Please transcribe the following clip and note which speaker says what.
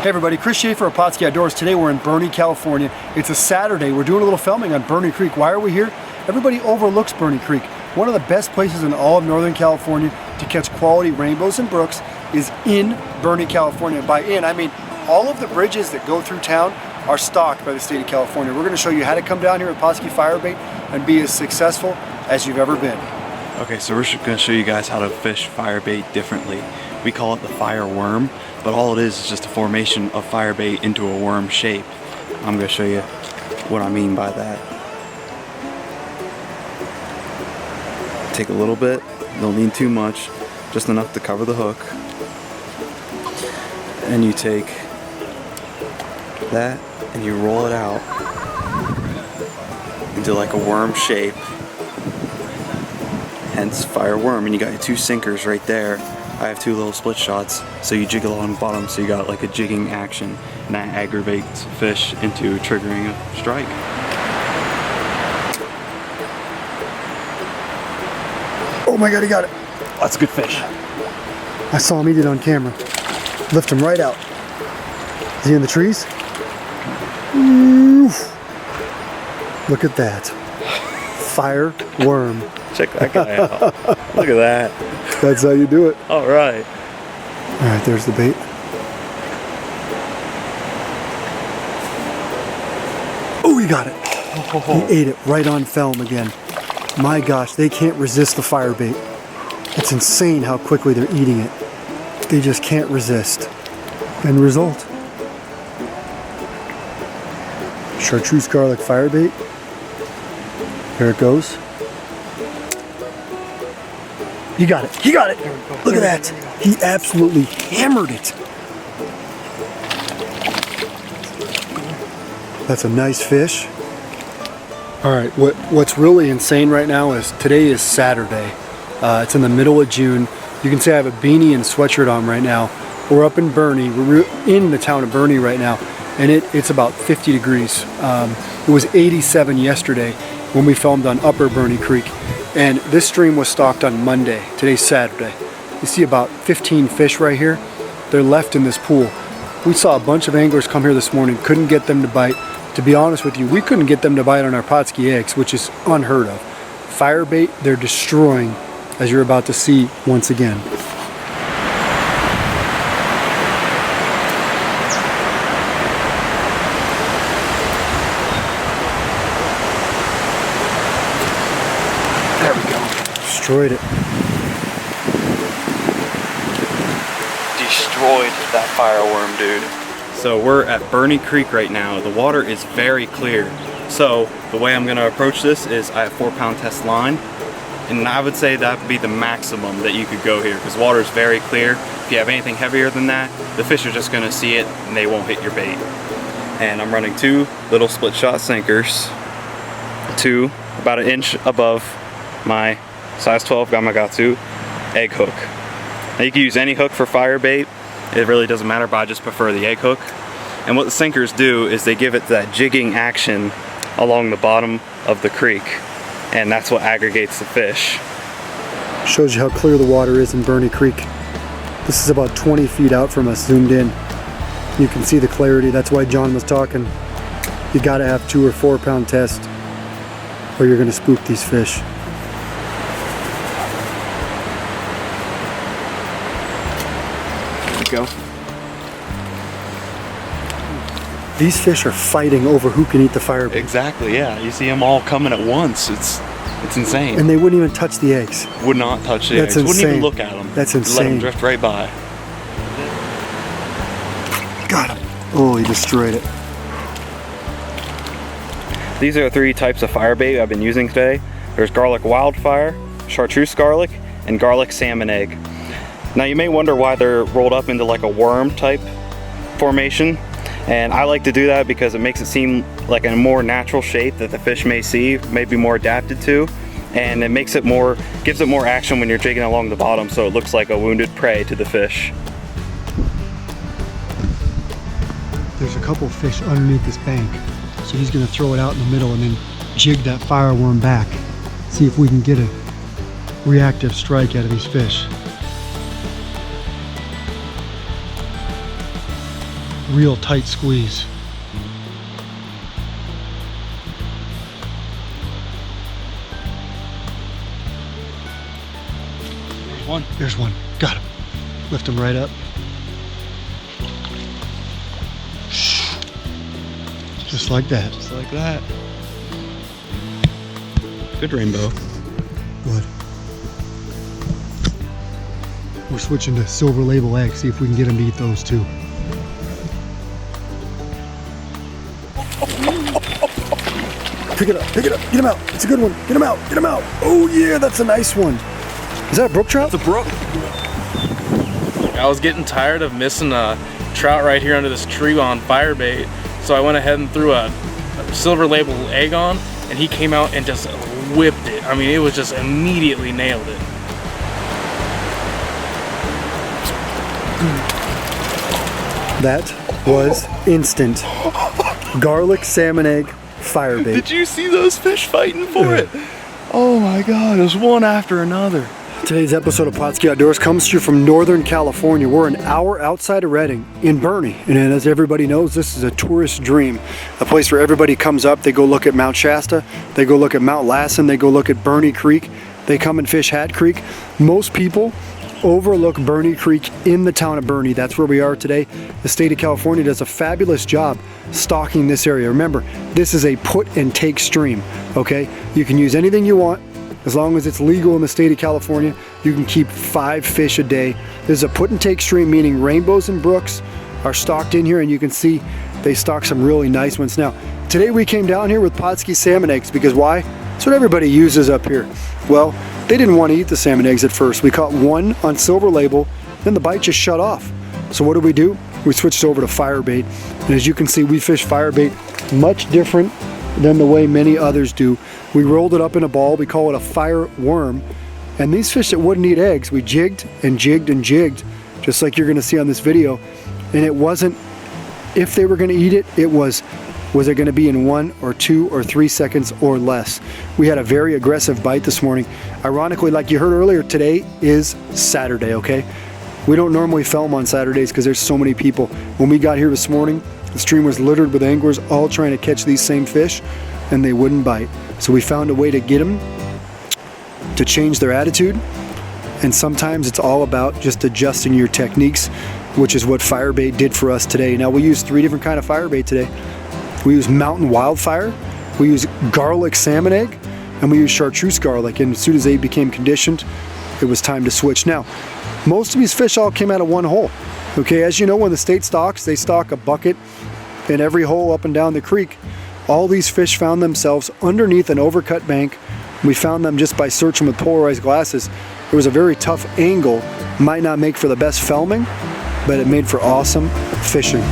Speaker 1: Hey everybody, Chris Schaefer of Pautzke Outdoors. Today we're in Burnie, California. It's a Saturday. We're doing a little filming on Burney Creek. Why are we here? Everybody overlooks Burney Creek. One of the best places in all of Northern California to catch quality rainbows and brooks is in Burney, California. By in, I mean all of the bridges that go through town are stocked by the state of California. We're going to show you how to come down here with Pautzke Firebait and be as successful as you've ever been.
Speaker 2: Okay, so we're going to show you guys how to fish firebait differently. We call it the fire worm, but all it is just a formation of firebait into a worm shape. I'm going to show you what I mean by that. Take a little bit, don't need too much, just enough to cover the hook. And you take that and you roll it out into like a worm shape. Hence fire worm, and you got your two sinkers right there. I have two little split shots, so you jiggle on the bottom, so you got like a jigging action, and that aggravates fish into triggering a strike.
Speaker 1: Oh my God, he got it.
Speaker 2: That's a good fish.
Speaker 1: I saw him eat it on camera. Lift him right out. Is he in the trees? Oof. Look at that. Fire worm.
Speaker 2: Check that guy out. Look at that.
Speaker 1: That's how you do it.
Speaker 2: All right.
Speaker 1: All right, there's the bait. Oh, he got it. He ate it right on film again. My gosh, they can't resist the fire bait. It's insane how quickly they're eating it. They just can't resist. End result. Chartreuse garlic fire bait. Here it goes. He got it. He got it. Look at that. He absolutely hammered it. That's a nice fish. All right, what's really insane right now is today is Saturday. It's in the middle of June. You can see I have a beanie and sweatshirt on right now. We're up in Burnie. We're in the town of Burnie right now, and it's about 50 degrees. It was 87 yesterday when we filmed on Upper Burney Creek. And this stream was stocked on Monday. Today's Saturday. You see about 15 fish right here. They're left in this pool. We saw a bunch of anglers come here this morning, couldn't get them to bite. To be honest with you, we couldn't get them to bite on our Pautzke eggs, which is unheard of. Firebait, they're destroying, as you're about to see once again. There we go. Destroyed it.
Speaker 2: Destroyed that fireworm, dude. So we're at Burney Creek right now. The water is very clear. So the way I'm gonna approach this is I have 4-pound test line, and I would say that would be the maximum that you could go here because water is very clear. If you have anything heavier than that, the fish are just gonna see it and they won't hit your bait. And I'm running 2 little split shot sinkers, 2 about 1 inch above my size 12 Gamakatsu egg hook. Now you can use any hook for fire bait. It really doesn't matter, but I just prefer the egg hook. And what the sinkers do is they give it that jigging action along the bottom of the creek, and that's what aggregates the fish.
Speaker 1: Shows you how clear the water is in Burney Creek. This is about 20 feet out from us, zoomed in. You can see the clarity. That's why John was talking. You gotta have 2 or 4 pound test or you're gonna spook these fish.
Speaker 2: Go.
Speaker 1: These fish are fighting over who can eat the firebait.
Speaker 2: Exactly, yeah. You see them all coming at once. It's insane.
Speaker 1: And they wouldn't even touch the eggs.
Speaker 2: Would not touch the
Speaker 1: That's
Speaker 2: eggs.
Speaker 1: insane.
Speaker 2: Wouldn't even look at them.
Speaker 1: That's
Speaker 2: Let them
Speaker 1: insane.
Speaker 2: drift right by.
Speaker 1: Got him. Oh, he destroyed it.
Speaker 2: These are the 3 types of firebait I've been using today. There's garlic wildfire, chartreuse garlic, and garlic salmon egg. Now you may wonder why they're rolled up into like a worm type formation, and I like to do that because it makes it seem like a more natural shape that the fish may see, may be more adapted to, and it makes it more, gives it more action when you're jigging along the bottom, so it looks like a wounded prey to the fish.
Speaker 1: There's a couple fish underneath this bank, so he's gonna throw it out in the middle and then jig that fireworm back. See if we can get a reactive strike out of these fish. real tight squeeze.
Speaker 2: There's one.
Speaker 1: There's one. Got him. Lift him right up. Just like that.
Speaker 2: Just like that. Good rainbow.
Speaker 1: Good. We're switching to silver label eggs, see if we can get him to eat those too. Pick it up, get him out. It's a good one. Get him out, get him out. Oh yeah, that's a nice one. Is that a brook trout?
Speaker 2: It's a brook.
Speaker 3: I was getting tired of missing a trout right here under this tree on fire bait, so I went ahead and threw a silver label egg on, and he came out and just whipped it. I mean, it was just immediately nailed it.
Speaker 1: That was instant. Garlic salmon egg fire bait.
Speaker 2: Did you see those fish fighting for it? Oh my God, it was one after another.
Speaker 1: Today's episode of Pautzke Outdoors comes to you from Northern California. We're an hour outside of Redding in Burnie. And as everybody knows, this is a tourist dream. A place where everybody comes up, they go look at Mount Shasta, they go look at Mount Lassen, they go look at Burney Creek, they come and fish Hat Creek. Most people overlook Burney Creek in the town of Burnie. That's where we are today. The state of California does a fabulous job stocking this area. Remember, this is a put and take stream, okay? You can use anything you want. As long as it's legal in the state of California, you can keep 5 fish a day. This is a put and take stream, meaning rainbows and brooks are stocked in here, and you can see they stock some really nice ones. Now, today we came down here with Pautzke salmon eggs because why? That's what everybody uses up here. Well, they didn't want to eat the salmon eggs at first. We caught one on silver label, then the bite just shut off. So what do? We switched over to fire bait. And as you can see, we fish fire bait much different than the way many others do. We rolled it up in a ball. We call it a fire worm. And these fish that wouldn't eat eggs, we jigged and jigged and jigged, just like you're gonna see on this video. And it wasn't if they were gonna eat it, it was it gonna be in 1 or 2 or 3 seconds or less. We had a very aggressive bite this morning. Ironically, like you heard earlier, today is Saturday, okay? We don't normally film on Saturdays because there's so many people. When we got here this morning, the stream was littered with anglers all trying to catch these same fish, and they wouldn't bite. So we found a way to get them to change their attitude. And sometimes it's all about just adjusting your techniques, which is what fire bait did for us today. Now we used 3 different kind of fire bait today. We use mountain wildfire, we use garlic salmon egg, and we use chartreuse garlic. And as soon as they became conditioned, it was time to switch. Now, most of these fish all came out of one hole. Okay, as you know, when the state stocks, they stock a bucket in every hole up and down the creek. All these fish found themselves underneath an overcut bank. We found them just by searching with polarized glasses. It was a very tough angle, might not make for the best filming, but it made for awesome fishing.